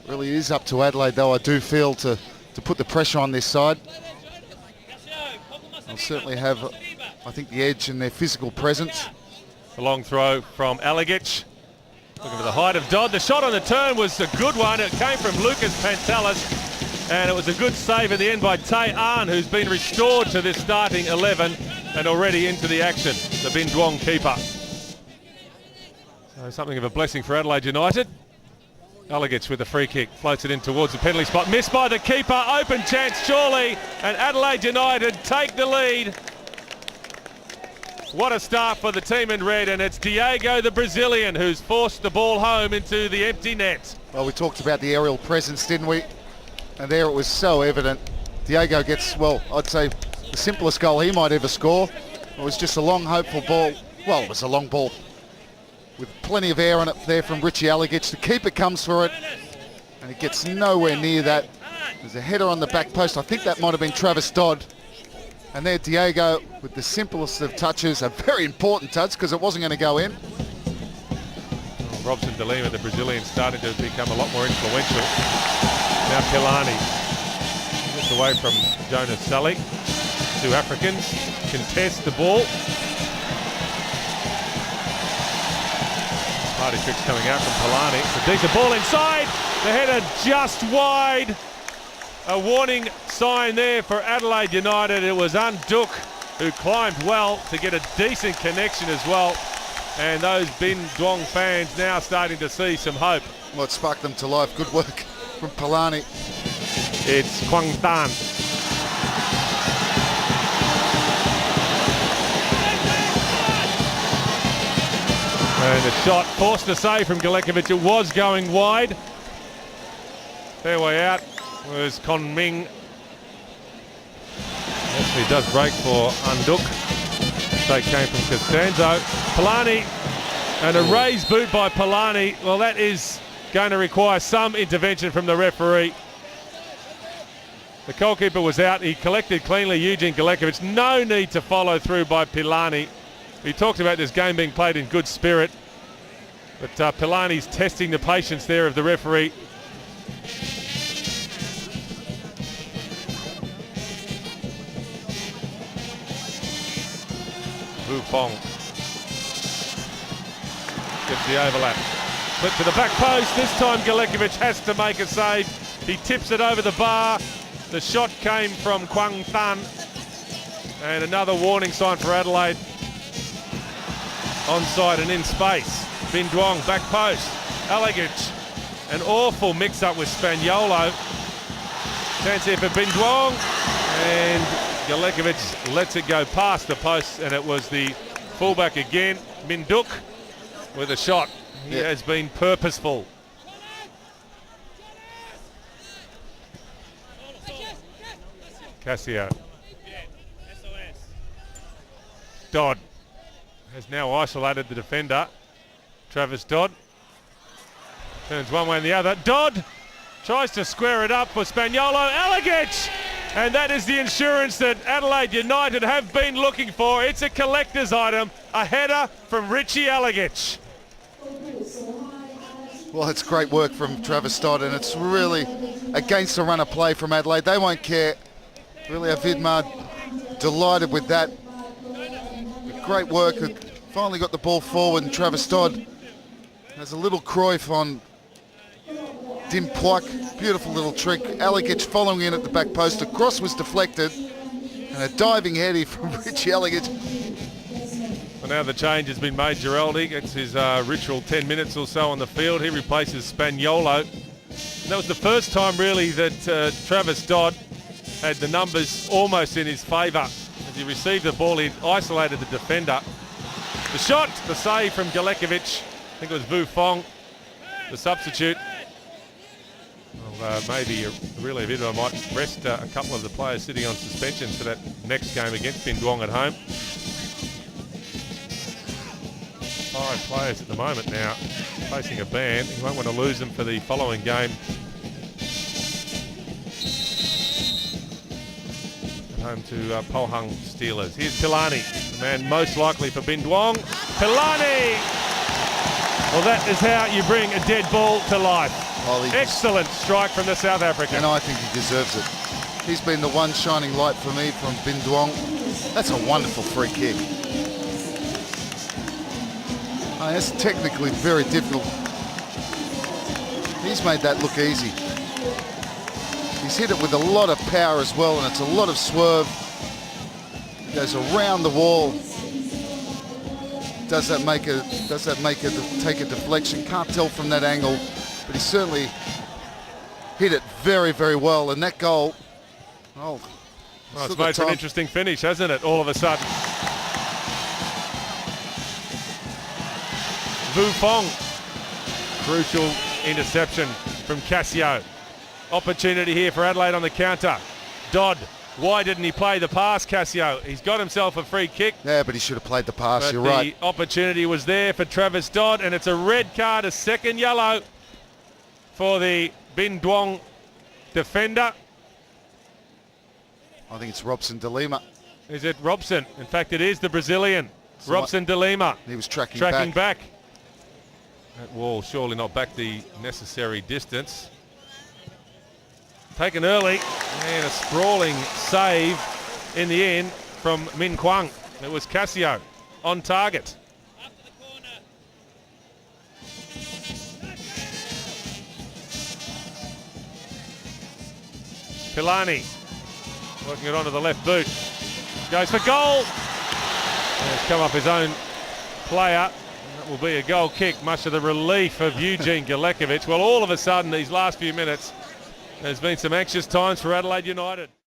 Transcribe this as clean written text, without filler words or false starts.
Really is up to Adelaide, though, I do feel, to put the pressure on this side. They'll certainly have, I think, the edge in their physical presence. A long throw from Alagic. Looking for the height of Dodd. The shot on the turn was a good one. It came from Lucas Pantelis, and it was a good save at the end by Tay Ahn, who's been restored to this starting 11 and already into the action, the Binh Duong keeper. So something of a blessing for Adelaide United. Alagic with the free kick, floats it in towards the penalty spot. Missed by the keeper, open chance surely, and Adelaide United take the lead. What a start for the team in red, and it's Diego, the Brazilian, who's forced the ball home into the empty net. Well, we talked about the aerial presence, didn't we? And there it was so evident. Diego gets, well, I'd say the simplest goal he might ever score. It was just a long, hopeful ball. Well, it was a long ball with plenty of air on it there from Richie Alagic. The keeper comes for it, and it gets nowhere near that. There's a header on the back post. I think that might have been Travis Dodd. And there Diego with the simplest of touches, a very important touch because it wasn't going to go in. Well, Robson de Lima, the Brazilian, starting to become a lot more influential. Now Pilani gets away from Jonas Sully. Two Africans contest the ball. Party tricks coming out from Pilani. It's a decent ball inside. The header just wide. A warning sign there for Adelaide United. It was Duong who climbed well to get a decent connection as well. And those Binh Duong fans now starting to see some hope. Well, it sparked them to life. Good work from Pilani. It's Quang Tan. And the shot forced to save from Galekovic. It was going wide. Fair way out was Con Ming. Actually does break for Duong. Mistake came from Costanzo. Pilani, and a raised boot by Pilani. Well, that is going to require some intervention from the referee. The goalkeeper was out. He collected cleanly Eugene Galekovic. No need to follow through by Pilani. He talked about this game being played in good spirit. But Pilani's testing the patience there of the referee. Vu Fong gets the overlap. Flip to the back post. This time Galekovic has to make a save. He tips it over the bar. The shot came from Quang Tan. And another warning sign for Adelaide. Onside and in space. Binh Duong, back post. Alagic. An awful mix-up with Spaniolo. Chance here for Binh Duong. And Galekovic lets it go past the post, and it was the fullback again, Minh Duong, with a shot. He has been purposeful. Cassio. Dodd has now isolated the defender. Travis Dodd turns one way and the other. Dodd tries to square it up for Spaniolo. Alagic! And that is the insurance that Adelaide United have been looking for. It's a collector's item. A header from Richie Alagic. Well, it's great work from Travis Dodd, and it's really against the run of play from Adelaide. They won't care. Really, Vidmar delighted with that. Great work. Finally got the ball forward, and Travis Dodd has a little Cruyff on Dim Puak. Beautiful little trick. Alagic following in at the back post. The cross was deflected, and a diving heady from Richie Alagic. Well, now the change has been made. Giraldi gets his ritual 10 minutes or so on the field. He replaces Spaniolo. And that was the first time really that Travis Dodd had the numbers almost in his favour. As he received the ball, he isolated the defender. The shot, the save from Galekovic. I think it was Vu Fong, the substitute. Well, maybe really a bit. I might rest a couple of the players sitting on suspension for that next game against Binh Duong at home. 5 players at the moment now facing a ban. He won't want to lose them for the following game. Home to Pohang Steelers. Here's Pilani, the man most likely for Binh Duong. Pilani! Well, that is how you bring a dead ball to life. Well, Excellent strike from the South African. And I think he deserves it. He's been the one shining light for me from Duong. That's a wonderful free kick. Oh, that's technically very difficult. He's made that look easy. He's hit it with a lot of power as well, and it's a lot of swerve. Goes around the wall. Does that make it take a deflection? Can't tell from that angle, but he certainly hit it very, very well. And that goal, well, it's made for an interesting finish, hasn't it? All of a sudden. Vu Fong. Crucial interception from Cassio. Opportunity here for Adelaide on the counter. Dodd. Why didn't he play the pass, Cassio? He's got himself a free kick. Yeah, but he should have played the pass, but you're right. The opportunity was there for Travis Dodd, and it's a red card, a second yellow for the Binh Duong defender. I think it's Robson de Lima. Is it Robson? In fact, it is the Brazilian. Robson de Lima. He was tracking back. That wall surely not back the necessary distance. Taken early, and a sprawling save in the end from Min Kwang. It was Cassio on target. Pilani working it onto the left boot. Goes for goal. And it's come off his own player. That will be a goal kick, much to the relief of Eugene Galekovic. Well, all of a sudden, these last few minutes, there's been some anxious times for Adelaide United.